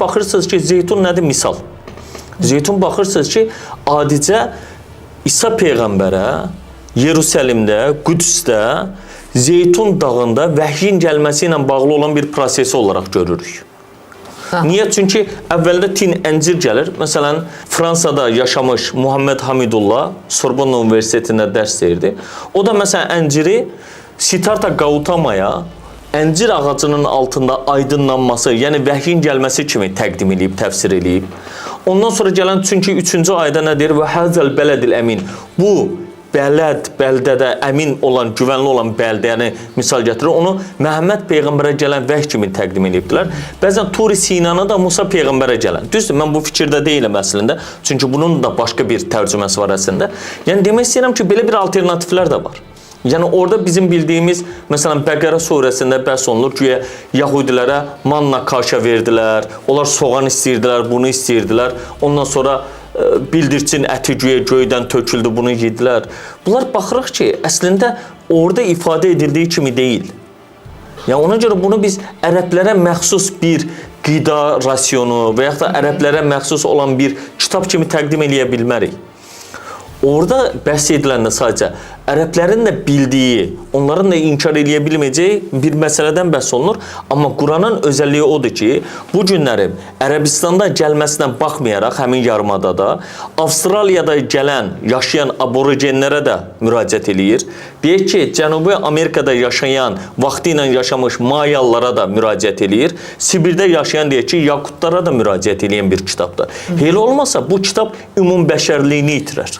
Baxırsınız ki, zeytun nədir? Misal. Zeytun baxırsınız ki, adicə İsa Peyğəmbərə Yerusəlimdə, Qüdsdə, Zeytun dağında vəhyin gəlməsi ilə bağlı olan bir prosesi olaraq görürük. Niyə? Çünki əvvəldə tin əncir gəlir. Məsələn, Fransada yaşamış Muhammed Hamidullah Sorbonne Universitetində dərs deyirdi. O da məsələn ənciri Siddhartha Gautamaya əncir ağacının altında aydınlanması, yəni vəhyin gəlməsi kimi təqdim edib, təfsir edib. Ondan sonra gələn, çünki 3-cü ayda nə deyir? Və həzəl bələdil əmin. Bu bələd, bəldədə əmin olan, güvənli olan bəldə, yəni misal gətirir, onu Məhəmməd Peyğəmbərə gələn vəhy kimi təqdim edibdilər. Bəzən Tur-i Sinanı da Musa Peyğəmbərə gələn. Düzdür, mən bu fikirdə deyiləm əslində. Çünki bunun da başqa bir tərcüməsi var əslində. Yəni demək istəyirəm ki, belə bir alternatiflər də var. Yəni orada bizim bildiyimiz, məsələn, Bəqərə surəsində bəhs olunur ki, Yahudilərə manna kaşa verdilər, onlar soğan istəyirdilər, bunu istəyirdilər. Ondan sonra bildirçin əti göydən töküldü, bunu yedilər. Bunlar baxırıq ki, əslində orada ifadə edildiyi kimi deyil. Yəni ona görə bunu biz ərəblərə məxsus bir qida rasionu və yaxud da ərəblərə məxsus olan bir kitab kimi təqdim eləyə bilmərik. Orada bəhs ediləndə sadəcə ərəblərin də bildiyi, onların da inkar eləyə bilməyəcəyi bir məsələdən bəhs olunur. Amma Quranın özəlliyi odur ki, bu günləri Ərəbistanda gəlməsinə baxmayaraq həmin yarımadada Avstraliyada gələn, yaşayan aborigenlərə də müraciət eləyir. Deyək ki, Cənubi Amerikada yaşayan, vaxtı ilə yaşamış Mayalılara da müraciət eləyir. Sibirdə yaşayan deyək ki, Yakutlara da müraciət eləyən bir kitabdır. Elə olmasa bu kitab ümumbəşərliyini itirər.